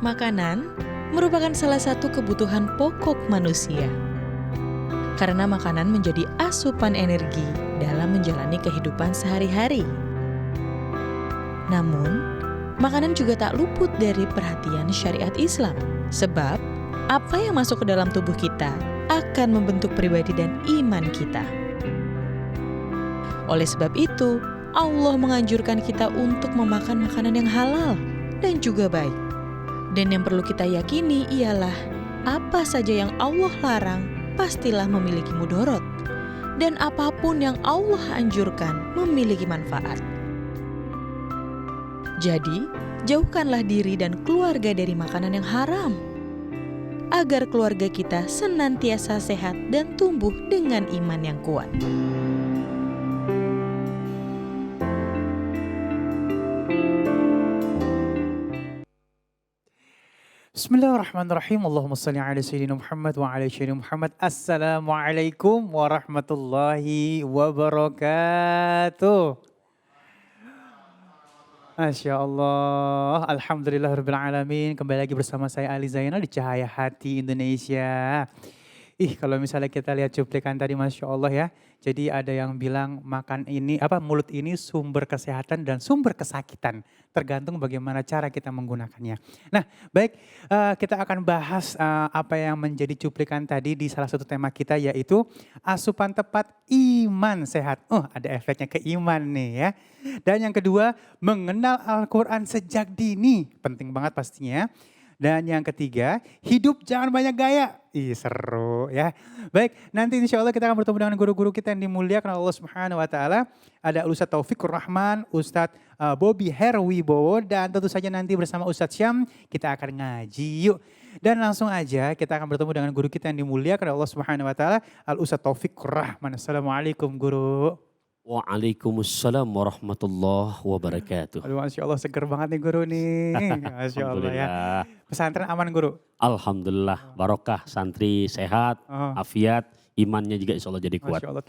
Makanan merupakan salah satu kebutuhan pokok manusia. Karena makanan menjadi asupan energi dalam menjalani kehidupan sehari-hari. Namun, makanan juga tak luput dari perhatian syariat Islam. Sebab, apa yang masuk ke dalam tubuh kita akan membentuk pribadi dan iman kita. Oleh sebab itu, Allah menganjurkan kita untuk memakan makanan yang halal dan juga baik. Dan yang perlu kita yakini ialah apa saja yang Allah larang pastilah memiliki mudorot. Dan apapun yang Allah anjurkan memiliki manfaat. Jadi, jauhkanlah diri dan keluarga dari makanan yang haram. Agar keluarga kita senantiasa sehat dan tumbuh dengan iman yang kuat. Bismillahirrahmanirrahim. Allahumma salli ala sayyidina Muhammad wa ala sayyidina Muhammad. Assalamualaikum warahmatullahi wabarakatuh. Masya Allah. Alhamdulillahirrahmanirrahim. Kembali lagi bersama saya Ali Zainal di Cahaya Hati Indonesia. Kalau misalnya kita lihat cuplikan tadi, Masya Allah ya. Jadi ada yang bilang mulut ini sumber kesehatan dan sumber kesakitan. Tergantung bagaimana cara kita menggunakannya. Nah baik, kita akan bahas apa yang menjadi cuplikan tadi di salah satu tema kita, yaitu asupan tepat iman sehat. Ada efeknya ke iman nih ya. Dan yang kedua, mengenal Al-Quran sejak dini. Penting banget pastinya. Dan yang ketiga, hidup jangan banyak gaya. Seru ya. Baik, nanti insya Allah kita akan bertemu dengan guru-guru kita yang dimuliakan Allah Subhanahu wa Ta'ala. Ada Ustadz Taufikur Rahman, Ustadz Bobby Herwibowo, dan tentu saja nanti bersama Ustadz Syam kita akan ngaji yuk. Dan langsung aja kita akan bertemu dengan guru kita yang dimuliakan Allah Subhanahu wa Ta'ala, Al Ustadz Taufikur Rahman. Assalamualaikum guru. Waalaikumsalam warahmatullahi wabarakatuh. Aduh, Masya Allah, seger banget nih guru nih. Masya Allah ya. Pesantren aman guru? Alhamdulillah, barokah, santri sehat, afiat, imannya juga insya Allah jadi kuat. Masya Allah,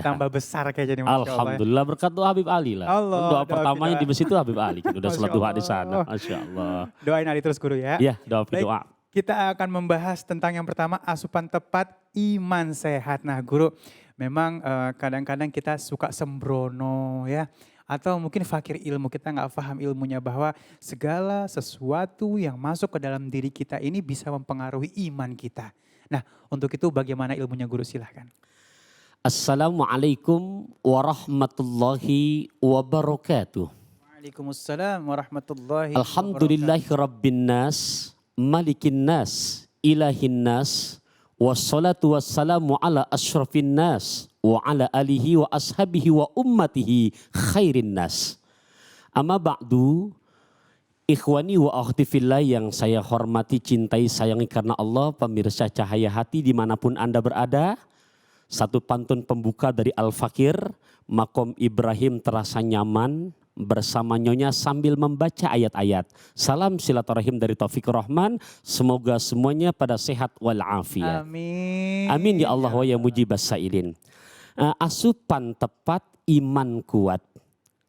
tambah besar kayak jadi Masya Allah. Alhamdulillah, berkat doa Habib Ali lah. Allah, doa pertamanya di masjid itu Habib Ali. Kita udah sholat duha di sana, Masya Allah. Doain Ali terus guru ya. Iya, doa. Kita akan membahas tentang yang pertama, asupan tepat iman sehat. Nah guru, memang kadang-kadang kita suka sembrono ya. Atau mungkin fakir ilmu, kita nggak paham ilmunya bahwa segala sesuatu yang masuk ke dalam diri kita ini bisa mempengaruhi iman kita. Nah untuk itu bagaimana ilmunya guru, silahkan. Assalamualaikum warahmatullahi wabarakatuh. Waalaikumsalam warahmatullahi wabarakatuh. Alhamdulillahi rabbin nas, malikin nas, ilahin nas. Wassalatu wassalamu ala asyrafin nas wa ala alihi wa ashabihi wa ummatihi khairin nas. Amma ba'du, ikhwani wa akhti fillah yang saya hormati, cintai, sayangi karena Allah, pemirsa Cahaya Hati dimanapun Anda berada. Satu pantun pembuka dari Al-Fakir, Makom Ibrahim terasa nyaman bersama nyonya sambil membaca ayat-ayat. Salam silaturahim dari Taufikur Rahman. Semoga semuanya pada sehat walafiat. Amin. Amin ya Allah wa ya mujibas sailin. Asupan tepat iman kuat.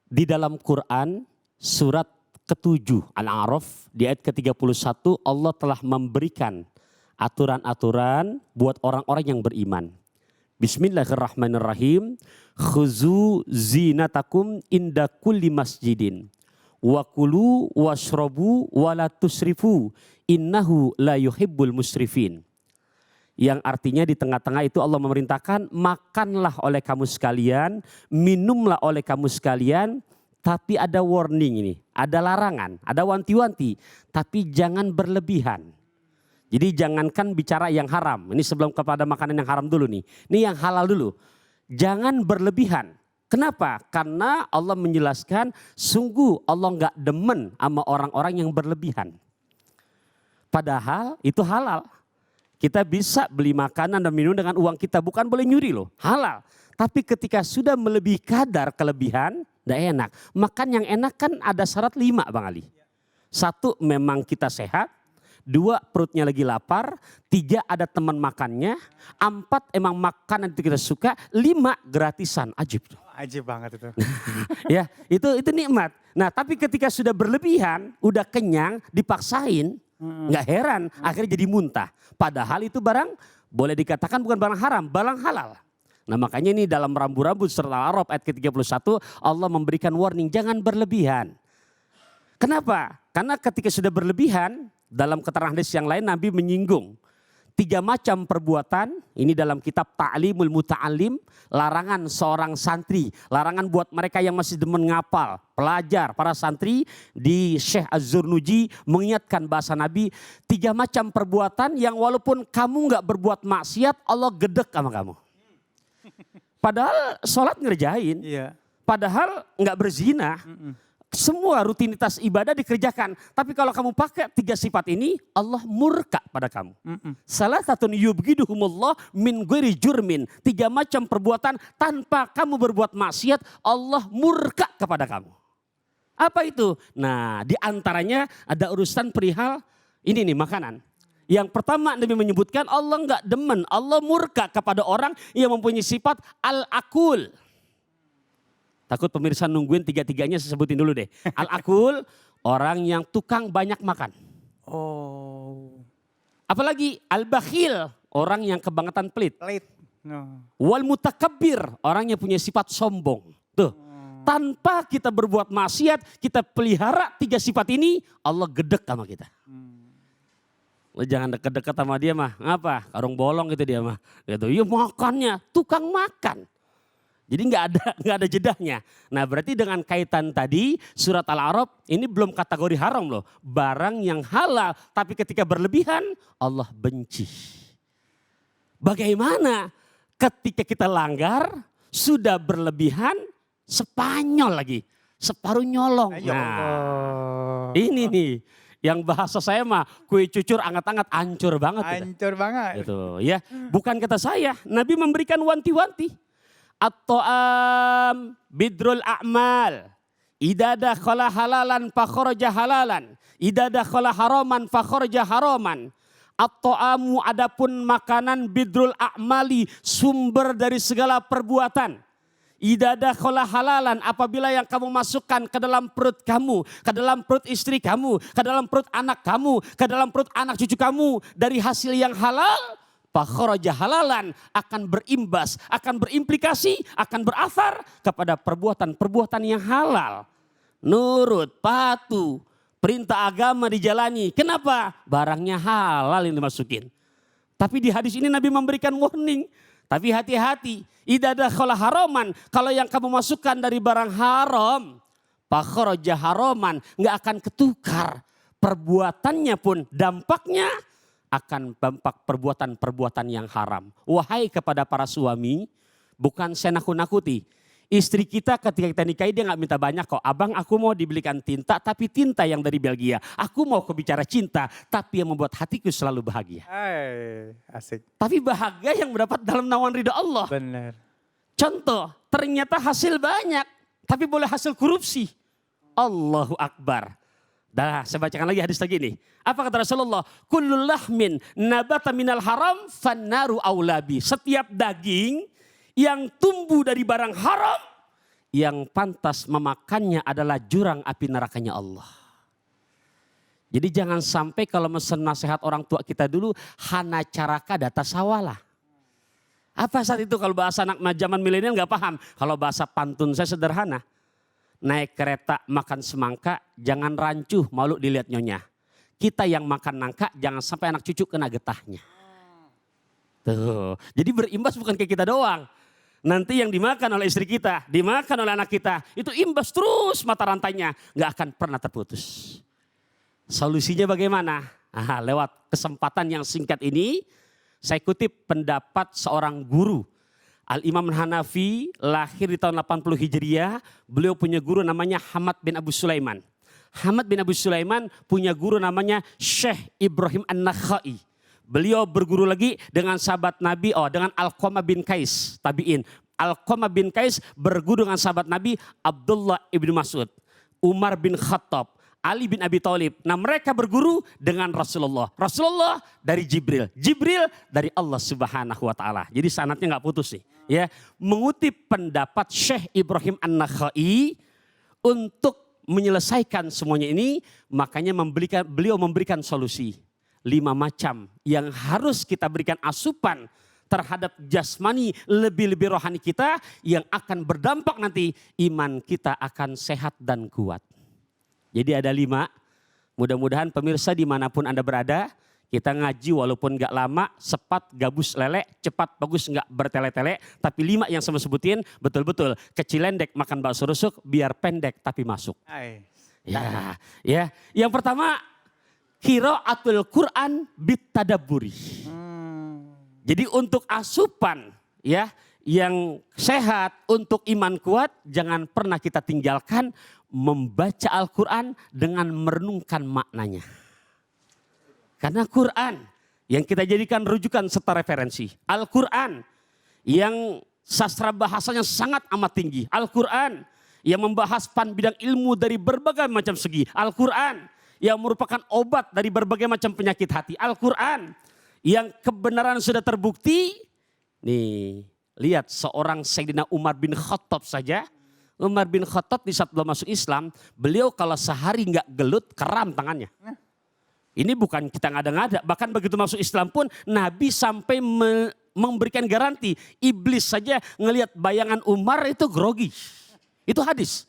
Di dalam Quran surat ke-7 Al-A'raf di ayat ke-31 Allah telah memberikan aturan-aturan buat orang-orang yang beriman. Bismillahirrahmanirrahim. Khuzu zinatakum inda kulli masjidin. Wa kulu washrabu wa la tusrifu. Innahu la yuhibbul musrifin. Yang artinya di tengah-tengah itu Allah memerintahkan, makanlah oleh kamu sekalian, minumlah oleh kamu sekalian. Tapi ada warning ini, ada larangan, ada wanti-wanti. Tapi jangan berlebihan. Jadi jangankan bicara yang haram. Ini sebelum kepada makanan yang haram dulu nih. Ini yang halal dulu. Jangan berlebihan. Kenapa? Karena Allah menjelaskan sungguh Allah nggak demen sama orang-orang yang berlebihan. Padahal itu halal. Kita bisa beli makanan dan minum dengan uang kita. Bukan boleh nyuri loh. Halal. Tapi ketika sudah melebihi kadar kelebihan, tidak enak. Makan yang enak kan ada syarat 5 Bang Ali. 1 memang kita sehat. 2 perutnya lagi lapar, 3 ada teman makannya, 4 emang makanan itu kita suka, 5 gratisan, ajib. Ajib banget itu. Ya, itu nikmat. Nah, tapi ketika sudah berlebihan, udah kenyang, dipaksain, Nggak heran akhirnya jadi muntah. Padahal itu barang boleh dikatakan bukan barang haram, barang halal. Nah makanya ini dalam rambu-rambu surat Al-A'raf ayat ke-31 Allah memberikan warning jangan berlebihan. Kenapa? Karena ketika sudah berlebihan dalam keterangan hadis yang lain Nabi menyinggung 3 macam perbuatan. Ini dalam kitab Ta'limul Muta'alim, larangan seorang santri, larangan buat mereka yang masih demen ngapal, pelajar, para santri di Syekh Az-Zurnuji mengingatkan bahasa Nabi 3 macam perbuatan yang walaupun kamu nggak berbuat maksiat Allah gedek sama kamu. Padahal sholat ngerjain, padahal nggak berzina. Semua rutinitas ibadah dikerjakan. Tapi kalau kamu pakai 3 sifat ini, Allah murka pada kamu. Salah satu yubghiduhumullah min ghairi jurmin. 3 macam perbuatan tanpa kamu berbuat maksiat, Allah murka kepada kamu. Apa itu? Nah, di antaranya ada urusan perihal ini nih makanan. Yang pertama Nabi menyebutkan Allah enggak demen, Allah murka kepada orang yang mempunyai sifat al-akul. Takut pemirsa nungguin 3-3-nya saya sebutin dulu deh. Al-akul, orang yang tukang banyak makan. Apalagi al-bakhil, orang yang kebangetan pelit. Wal mutakabbir, orang yang punya sifat sombong. Tuh, tanpa kita berbuat maksiat, kita pelihara 3 sifat ini, Allah gedek sama kita. Lo jangan deket-deket sama dia mah, ngapa? Karung bolong gitu dia mah. Gitu. Ya makannya, tukang makan. Jadi nggak ada jedahnya. Nah berarti dengan kaitan tadi surat Al-A'raf ini belum kategori haram loh. Barang yang halal tapi ketika berlebihan Allah benci. Bagaimana ketika kita langgar sudah berlebihan Spanyol lagi. Separuh nyolong. Nah ini nih yang bahasa saya mah kue cucur anget-anget hancur banget. Hancur banget. Gitu, ya. Bukan kata saya, Nabi memberikan wanti-wanti. At-ta'am bidrul a'mal. Idza dakhala halalan fa kharaja halalan. Idza dakhala haraman fa kharaja haraman. At-ta'amu adapun makanan bidrul a'mali sumber dari segala perbuatan. Idza dakhala halalan apabila yang kamu masukkan ke dalam perut kamu, ke dalam perut istri kamu, ke dalam perut anak kamu, ke dalam perut anak cucu kamu dari hasil yang halal. Fakharaja halalan akan berimbas, akan berimplikasi, akan berasar kepada perbuatan-perbuatan yang halal. Nurut, patuh, perintah agama dijalani. Kenapa? Barangnya halal yang dimasukin. Tapi di hadis ini Nabi memberikan warning. Tapi hati-hati, idza dakhala haraman, kalau yang kamu masukkan dari barang haram, fakharaja haraman, enggak akan ketukar. Perbuatannya pun dampaknya akan dampak perbuatan-perbuatan yang haram. Wahai kepada para suami, bukan saya nakut-nakuti. Istri kita ketika kita nikahi dia gak minta banyak kok. Abang aku mau dibelikan tinta tapi tinta yang dari Belgia. Aku mau bicara cinta tapi yang membuat hatiku selalu bahagia. Asik. Tapi bahagia yang mendapat dalam naungan ridha Allah. Benar. Contoh, ternyata hasil banyak tapi boleh hasil korupsi. Allahu Akbar. Dah, saya bacakan lagi hadis lagi nih. Apa kata Rasulullah? Kullul lahmin nabata minal haram fannaru aulabi. Setiap daging yang tumbuh dari barang haram, yang pantas memakannya adalah jurang api nerakanya Allah. Jadi jangan sampai kalau mesen nasihat orang tua kita dulu, hana caraka data sawalah. Apa saat itu kalau bahasa anak zaman milenial gak paham. Kalau bahasa pantun saya sederhana. Naik kereta makan semangka, jangan rancuh malu dilihat nyonya. Kita yang makan nangka, jangan sampai anak cucu kena getahnya. Tuh, jadi berimbas bukan ke kita doang. Nanti yang dimakan oleh istri kita, dimakan oleh anak kita, itu imbas terus mata rantainya. Gak akan pernah terputus. Solusinya bagaimana? Lewat kesempatan yang singkat ini, saya kutip pendapat seorang guru. Al-Imam Hanafi lahir di tahun 80 Hijriah. Beliau punya guru namanya Hamad bin Abu Sulaiman. Hamad bin Abu Sulaiman punya guru namanya Syekh Ibrahim An-Nakhai. Beliau berguru lagi dengan sahabat Nabi, dengan Alqamah bin Qais, tabi'in. Alqamah bin Qais berguru dengan sahabat Nabi Abdullah ibn Mas'ud, Umar bin Khattab, Ali bin Abi Thalib. Nah mereka berguru dengan Rasulullah. Rasulullah dari Jibril. Jibril dari Allah Subhanahu wa ta'ala. Jadi sanadnya gak putus nih. Ya, mengutip pendapat Syekh Ibrahim An-Nakhai untuk menyelesaikan semuanya ini, makanya beliau memberikan solusi 5 macam yang harus kita berikan asupan terhadap jasmani lebih-lebih rohani kita yang akan berdampak nanti iman kita akan sehat dan kuat. Jadi ada 5, mudah-mudahan pemirsa dimanapun Anda berada, kita ngaji walaupun gak lama, cepat, gabus, lele, cepat, bagus, gak bertele-tele. Tapi 5 yang saya sebutin betul-betul kecilendek makan bakso rusuk biar pendek tapi masuk. Ya, ya. Yang pertama, qiraatul Quran bitadabburi. Jadi untuk asupan ya yang sehat, untuk iman kuat, jangan pernah kita tinggalkan membaca Al-Quran dengan merenungkan maknanya. Karena Quran yang kita jadikan rujukan serta referensi. Al-Quran yang sastra bahasanya sangat amat tinggi. Al-Quran yang membahas pan bidang ilmu dari berbagai macam segi. Al-Quran yang merupakan obat dari berbagai macam penyakit hati. Al-Quran yang kebenaran sudah terbukti. Nih, lihat seorang Sayyidina Umar bin Khattab saja. Umar bin Khattab di saat belum masuk Islam, beliau kalau sehari nggak gelut keram tangannya. Ini bukan kita ngada-ngada, bahkan begitu masuk Islam pun Nabi sampai memberikan garansi. Iblis saja ngelihat bayangan Umar itu grogi. Itu hadis.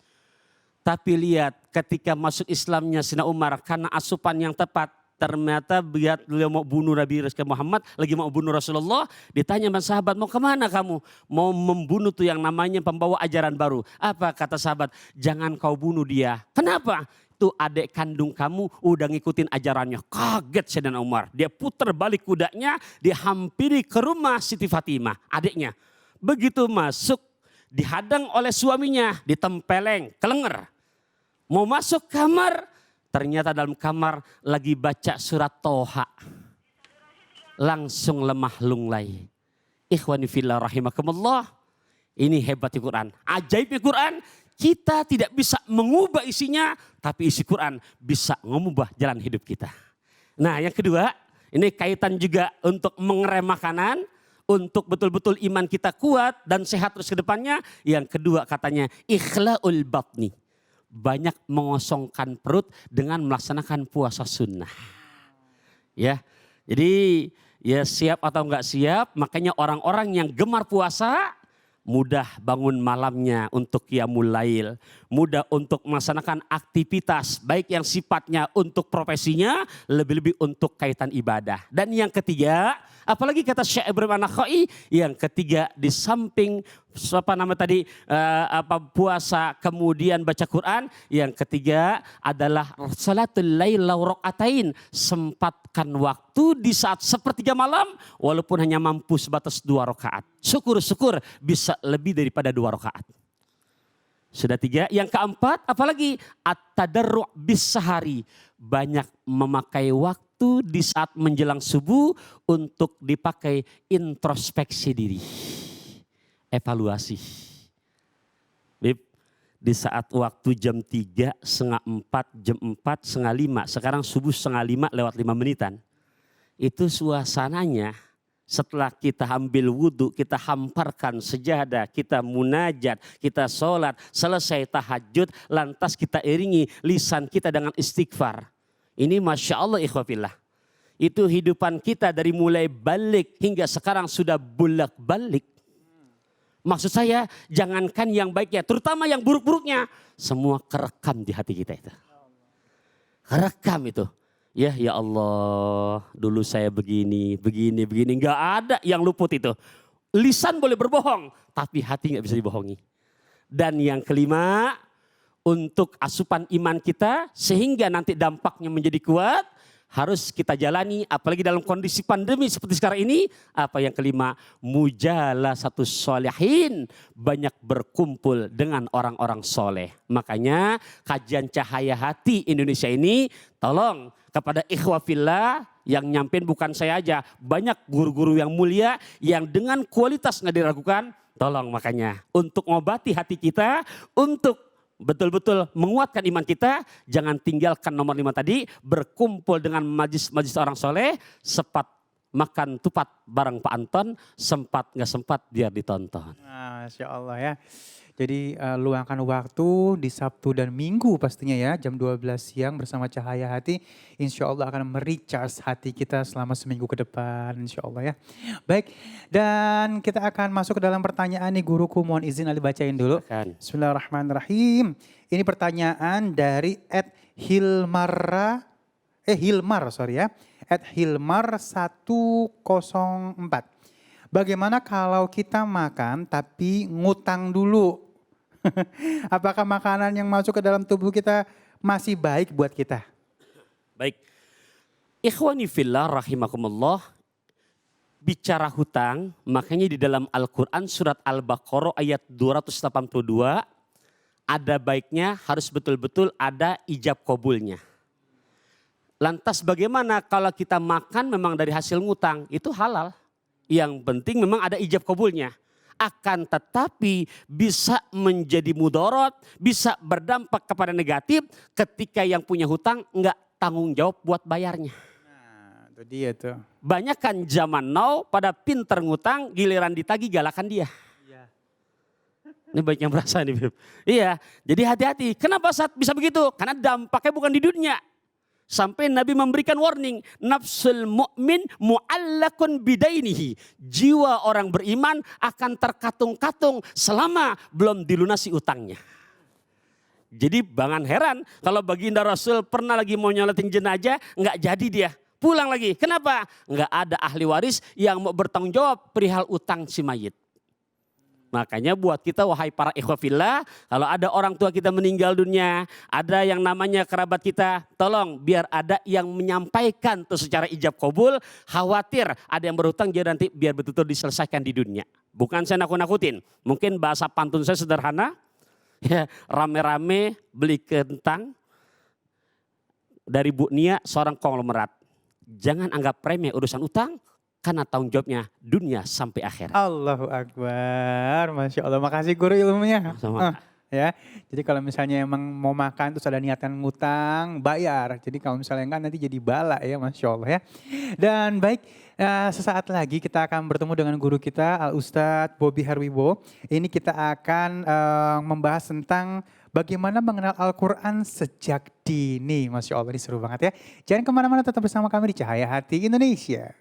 Tapi lihat ketika masuk Islamnya Sayyidina Umar karena asupan yang tepat. Ternyata beliau mau bunuh Nabi Muhammad, lagi mau bunuh Rasulullah. Ditanya sama sahabat, mau kemana kamu? Mau membunuh tuh yang namanya pembawa ajaran baru. Apa kata sahabat? Jangan kau bunuh dia. Kenapa? Itu adik kandung kamu udah ngikutin ajarannya. Kaget Sayyidina Umar. Dia putar balik kudanya, dia hampiri ke rumah Siti Fatimah, adiknya. Begitu masuk, dihadang oleh suaminya, ditempeleng, kelenger. Mau masuk kamar, ternyata dalam kamar lagi baca surat Toha. Langsung lemah lunglai. Ikhwani fillah rahimakumullah. Ini hebatnya Quran. Ajaibnya Quran. Kita tidak bisa mengubah isinya. Tapi isi Quran bisa mengubah jalan hidup kita. Nah yang kedua. Ini kaitan juga untuk mengerem makanan. Untuk betul-betul iman kita kuat dan sehat terus ke depannya. Yang kedua katanya ikhla'ul batni. Banyak mengosongkan perut dengan melaksanakan puasa sunnah. Ya, jadi ya siap atau enggak siap, makanya orang-orang yang gemar puasa mudah bangun malamnya untuk qiyamul lail, mudah untuk melaksanakan aktivitas baik yang sifatnya untuk profesinya, lebih-lebih untuk kaitan ibadah. Dan yang ketiga, apalagi kata Syekh Ibrahim An-Nakhai, yang ketiga di samping puasa kemudian baca Quran, yang ketiga adalah salatul lail raqatain, sempatkan waktu di saat sepertiga malam walaupun hanya mampu sebatas 2 rakaat. Syukur-syukur bisa lebih daripada 2 rakaat. Sudah 3, yang keempat apalagi at-tadarru' bis sahari, banyak memakai waktu di saat menjelang subuh untuk dipakai introspeksi diri. Evaluasi. Bib, di saat waktu jam 3, setengah 4, jam 4, setengah 5. Sekarang subuh setengah 5 lewat 5 menitan. Itu suasananya setelah kita ambil wudhu, kita hamparkan sejadah, kita munajat, kita sholat, selesai tahajud, lantas kita iringi lisan kita dengan istighfar. Ini Masya Allah ikhwafillah. Itu kehidupan kita dari mulai balik hingga sekarang sudah bolak-balik. Maksud saya jangankan yang baiknya, terutama yang buruk-buruknya. Semua kerekam di hati kita itu. Kerekam itu. Ya Allah, dulu saya begini. Gak ada yang luput itu. Lisan boleh berbohong, tapi hati gak bisa dibohongi. Dan yang kelima, untuk asupan iman kita, sehingga nanti dampaknya menjadi kuat, harus kita jalani, apalagi dalam kondisi pandemi seperti sekarang ini. Apa yang kelima? Mujalasatus sholihin, banyak berkumpul dengan orang-orang soleh. Makanya kajian Cahaya Hati Indonesia ini tolong kepada ikhwafillah yang nyampein bukan saya aja. Banyak guru-guru yang mulia yang dengan kualitas nggak diragukan. Tolong makanya untuk ngobati hati kita, untuk betul-betul menguatkan iman kita, jangan tinggalkan nomor 5 tadi, berkumpul dengan majlis orang soleh, sempat makan tupat bareng Pak Anton, sempat nggak sempat biar ditonton. Masya Allah ya. Jadi luangkan waktu di Sabtu dan Minggu pastinya ya, jam 12 siang bersama Cahaya Hati. Insya Allah akan merecharge hati kita selama seminggu ke depan, insya Allah ya. Baik, dan kita akan masuk ke dalam pertanyaan nih guruku, mohon izin Ali bacain dulu. Kan. Bismillahirrahmanirrahim. Ini pertanyaan dari Hilmar sorry ya. Hilmar 104. Bagaimana kalau kita makan tapi ngutang dulu? Apakah makanan yang masuk ke dalam tubuh kita masih baik buat kita? Baik. Ikhwani fillah rahimakumullah. Bicara hutang, makanya di dalam Al-Quran surat Al-Baqarah ayat 282, ada baiknya harus betul-betul ada ijab kabulnya. Lantas bagaimana kalau kita makan memang dari hasil ngutang, itu halal. Yang penting memang ada ijab kabulnya. Akan tetapi bisa menjadi mudorot, bisa berdampak kepada negatif ketika yang punya hutang enggak tanggung jawab buat bayarnya. Nah, itu dia tuh. Banyak kan zaman now pada pinter ngutang, giliran ditagih galakan dia. Iya. Ini baik yang berasa nih Beb. Iya, jadi hati-hati. Kenapa saat bisa begitu? Karena dampaknya bukan di dunia. Sampai Nabi memberikan warning, nafsul mu'min mu'allakun bidainihi. Jiwa orang beriman akan terkatung-katung selama belum dilunasi utangnya. Jadi jangan heran kalau baginda Rasul pernah lagi mau nyoletin jenazah, nggak jadi dia. Pulang lagi, kenapa? Nggak ada ahli waris yang mau bertanggung jawab perihal utang si mayit. Makanya buat kita wahai para ikhwafillah, kalau ada orang tua kita meninggal dunia, ada yang namanya kerabat kita, tolong biar ada yang menyampaikan tuh secara ijab kabul, khawatir ada yang berhutang jadi nanti biar betul-betul diselesaikan di dunia. Bukan saya nakut-nakutin, mungkin bahasa pantun saya sederhana, ya rame-rame beli kentang dari Bu Nia seorang konglomerat. Jangan anggap remeh urusan utang, karena tanggung jawabnya dunia sampai akhirat. Allahu Akbar, Masya Allah. Makasih guru ilmunya. Sama. Ya, jadi kalau misalnya emang mau makan terus ada niatan ngutang, bayar. Jadi kalau misalnya enggak nanti jadi bala ya, Masya Allah ya. Dan baik, sesaat lagi kita akan bertemu dengan guru kita Al Ustadz Bobby Herwibo. Ini kita akan membahas tentang bagaimana mengenal Al-Quran sejak dini. Masya Allah, ini seru banget ya. Jangan kemana-mana, tetap bersama kami di Cahaya Hati Indonesia.